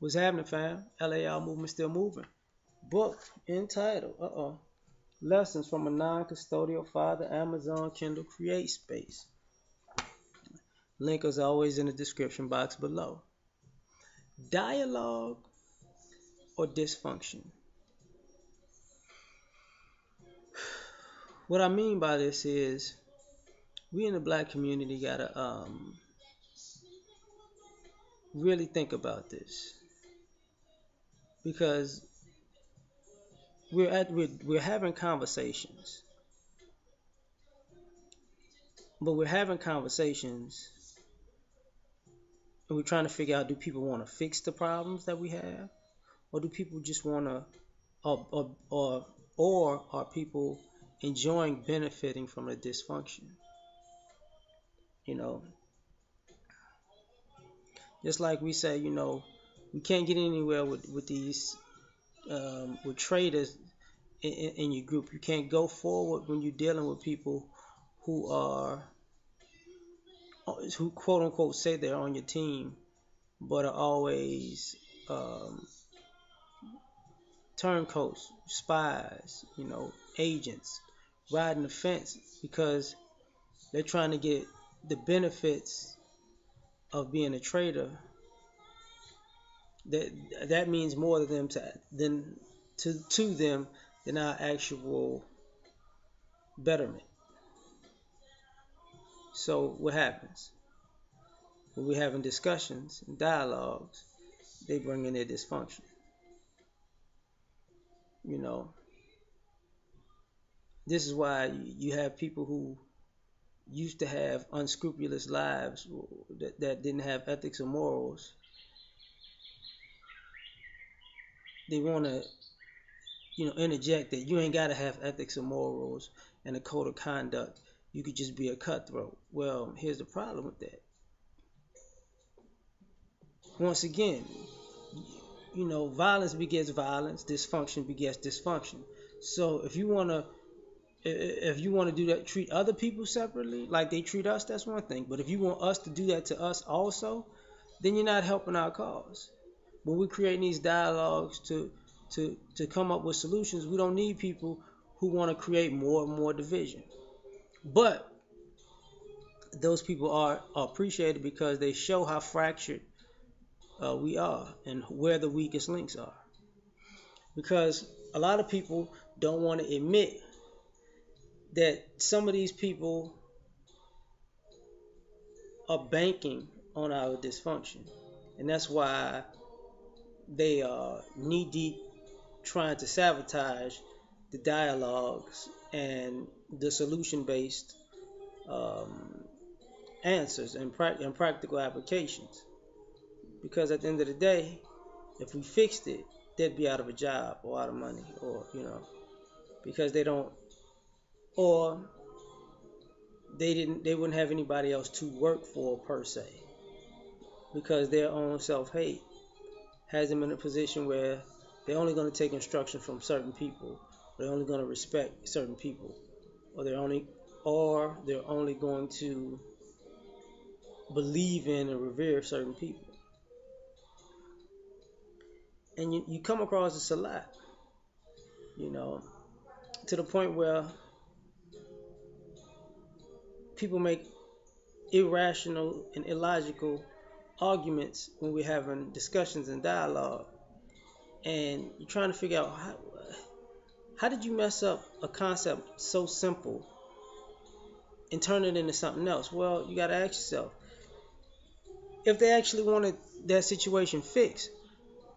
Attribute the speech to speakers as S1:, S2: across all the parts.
S1: What's happening, fam? L.A.R movement still moving. Book entitled, Lessons from a Non-Custodial Father, Amazon Kindle Create Space. Link is always in the description box below. Dialogue or dysfunction? What I mean by this is we in the black community gotta really think about this because we're having conversations, but we're having conversations and we're trying to figure out, do people want to fix the problems that we have, or do people just want to, or are people enjoying benefiting from the dysfunction? You know, just like we say, we can't get anywhere with these with traders in your group. You can't go forward when you're dealing with people who are who quote unquote say they're on your team, but are always um, turncoats, spies, agents, riding the fence because they're trying to get the benefits of being a trader. That means more to them to them than our actual betterment. So what happens when we're having discussions and dialogues? They bring in their dysfunction. You know, this is why you have people who used to have unscrupulous lives that didn't have ethics or morals. They want to, interject that you ain't got to have ethics or morals and a code of conduct. You could just be a cutthroat. Well, here's the problem with that. Once again, violence begets violence, dysfunction begets dysfunction. So if you want to do that, treat other people separately like they treat us, that's one thing. But if you want us to do that to us also, then you're not helping our cause. When we're creating these dialogues to come up with solutions, we don't need people who want to create more and more division. But those people are appreciated because they show how fractured we are and where the weakest links are. Because a lot of people don't want to admit that some of these people are banking on our dysfunction. And that's why they are knee deep trying to sabotage the dialogues and the solution based um, answers and practical applications. Because at the end of the day, if we fixed it, they'd be out of a job or out of money, or because they don't, or they wouldn't have anybody else to work for per se, because their own self hate has them in a position where they're only going to take instruction from certain people, they're only going to respect certain people, or they're only going to believe in and revere certain people. And you come across this a lot, you know, to the point where people make irrational and illogical arguments when we're having discussions and dialogue, and you're trying to figure out how did you mess up a concept so simple and turn it into something else. Well, you got to ask yourself, if they actually wanted that situation fixed,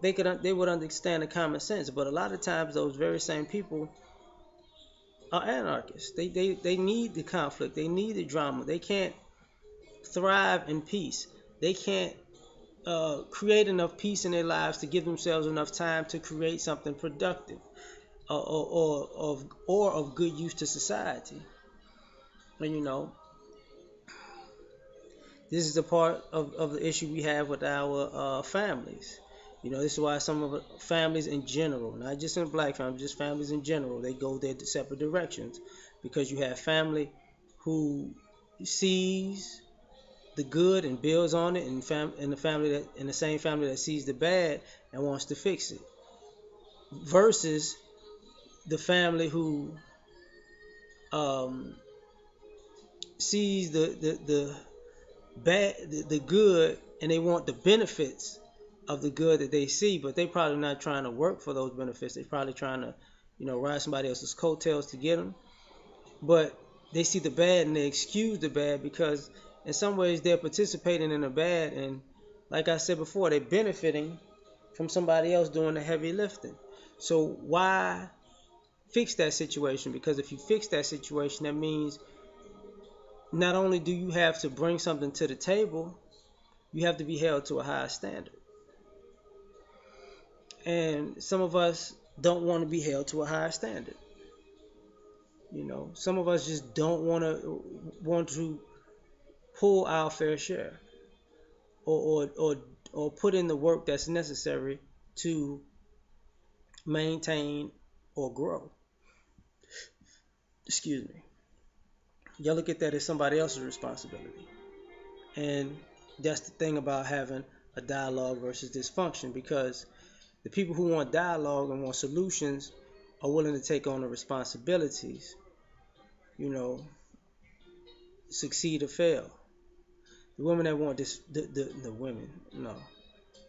S1: they would understand the common sense. But a lot of times those very same people are anarchists. They need the conflict, they need the drama. They can't thrive in peace. They can't create enough peace in their lives to give themselves enough time to create something productive, or of good use to society. And this is the part of the issue we have with our families. This is why some of families in general, not just in black families, just families in general, they go their separate directions, because you have family who sees the good and builds on it, and the family that in the same family that sees the bad and wants to fix it, versus the family who um, sees the bad, the good, and they want the benefits of the good that they see, but they probably not trying to work for those benefits. They're probably trying to, ride somebody else's coattails to get them. But they see the bad and they excuse the bad because in some ways they're participating in the bad, and like I said before, they're benefiting from somebody else doing the heavy lifting. So why fix that situation? Because if you fix that situation, that means not only do you have to bring something to the table, you have to be held to a higher standard. And some of us don't want to be held to a higher standard. Some of us just don't want to pull our fair share, or put in the work that's necessary to maintain or grow. Excuse me. Y'all look at that as somebody else's responsibility. And that's the thing about having a dialogue versus dysfunction, because the people who want dialogue and want solutions are willing to take on the responsibilities, succeed or fail. The women that want this, the women, no.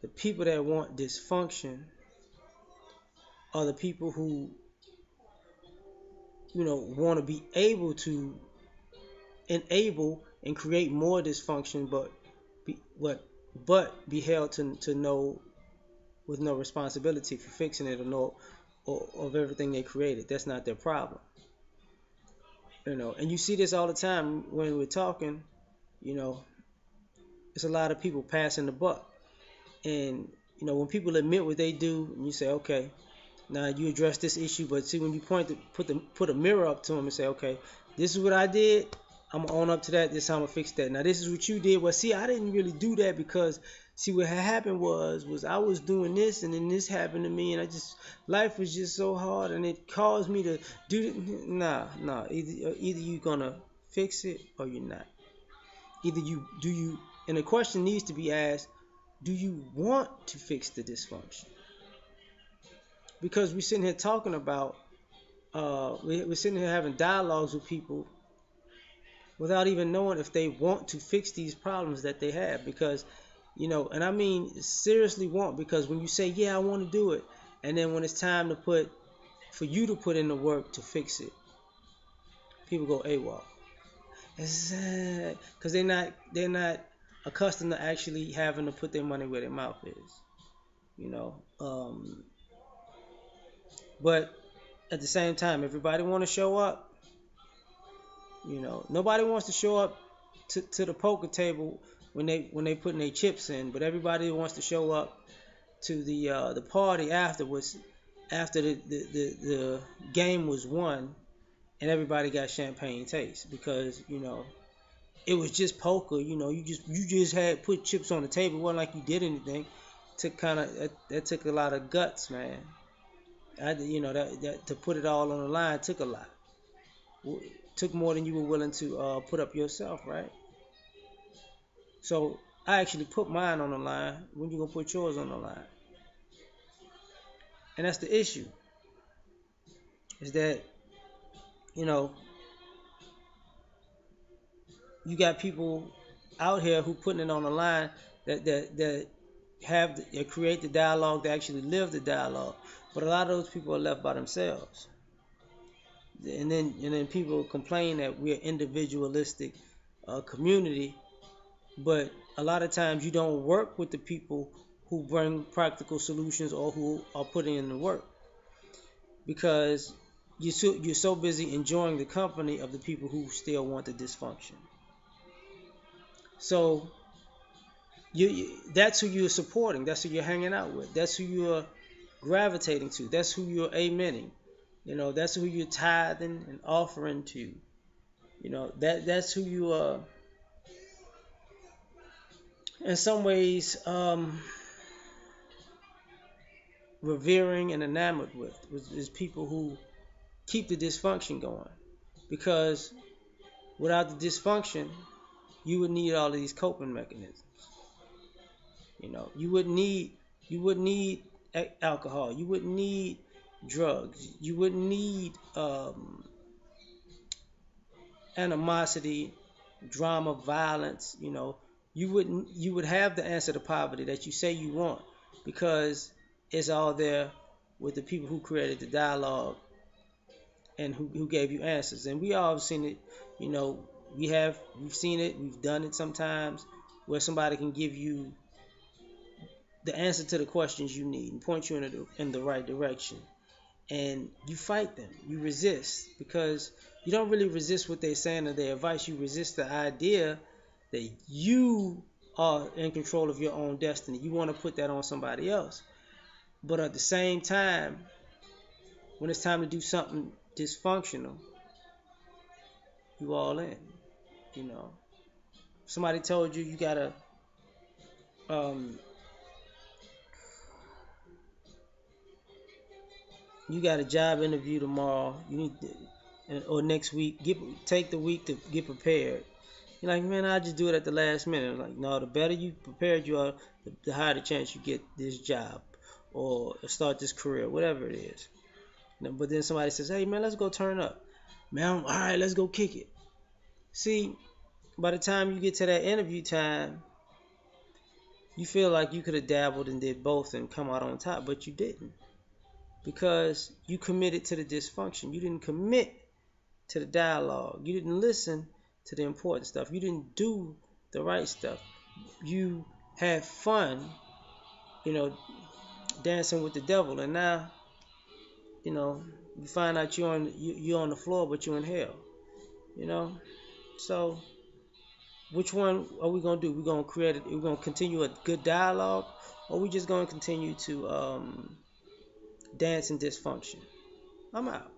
S1: The people that want dysfunction are the people who, want to be able to enable and create more dysfunction, but be held to know with no responsibility for fixing it, or of everything they created. That's not their problem. And you see this all the time when we're talking. It's a lot of people passing the buck, and when people admit what they do, and you say, okay, now you address this issue, but see, when you put a mirror up to them and say, okay, this is what I did, I'm gonna own up to that. This is how I'm gonna fix that. Now this is what you did. Well, see, I didn't really do that because, see, what had happened was I was doing this, and then this happened to me, and life was just so hard, and it caused me to do it. Nah. Either you're gonna fix it or you're not. And the question needs to be asked: do you want to fix the dysfunction? Because we're sitting here talking about, we're sitting here having dialogues with people without even knowing if they want to fix these problems that they have. Because, and I mean seriously want, because when you say, yeah, I want to do it, and then when it's time for you to put in the work to fix it, people go AWOL. Because they're not accustomed to actually having to put their money where their mouth is. But at the same time, everybody want to show up. Nobody wants to show up to the poker table when they putting their chips in, but everybody wants to show up to the party afterwards, after the game was won, and everybody got champagne taste, because it was just poker. You just had put chips on the table. It wasn't like you did anything. That took a lot of guts, man. That to put it all on the line took a lot. Took more than you were willing to put up yourself, right? So I actually put mine on the line. When you gonna put yours on the line? And that's the issue. Is that you got people out here who putting it on the line that create the dialogue, that actually live the dialogue. But a lot of those people are left by themselves. And then people complain that we're individualistic community, but a lot of times you don't work with the people who bring practical solutions or who are putting in the work, because you're so busy enjoying the company of the people who still want the dysfunction. So that's who you're supporting. That's who you're hanging out with. That's who you're gravitating to. That's who you're amening. That's who you're tithing and offering to. That's who you are, in some ways, revering and enamored with, is people who keep the dysfunction going. Because without the dysfunction, you would need all of these coping mechanisms. You wouldn't need alcohol. You wouldn't need drugs. You wouldn't need animosity, drama, violence. You would have the answer to poverty that you say you want because it's all there with the people who created the dialogue and who gave you answers. And we all have seen it. You know, we've seen it. We've done it sometimes where somebody can give you the answer to the questions you need and point you in the right direction. And you fight them. You resist because you don't really resist what they're saying or their advice. You resist the idea that you are in control of your own destiny. You want to put that on somebody else. But at the same time, when it's time to do something dysfunctional, you all in. You know, somebody told you um, you got a job interview tomorrow. You need to, or next week. Take the week to get prepared. You're like, man, I'll just do it at the last minute. I'm like, no, the better you prepared you are, the higher the chance you get this job or start this career, whatever it is. But then somebody says, hey, man, let's go turn up. Man, all right, let's go kick it. See, by the time you get to that interview time, you feel like you could have dabbled and did both and come out on top, but you didn't because you committed to the dysfunction. You didn't commit to the dialogue. You didn't listen to the important stuff. You didn't do the right stuff. You had fun, you know, dancing with the devil, and now, you find out you're on the floor, but you're in hell. You know, so which one are we gonna do? We're gonna create it. We're gonna continue a good dialogue, or we just gonna continue to dance in dysfunction. I'm out.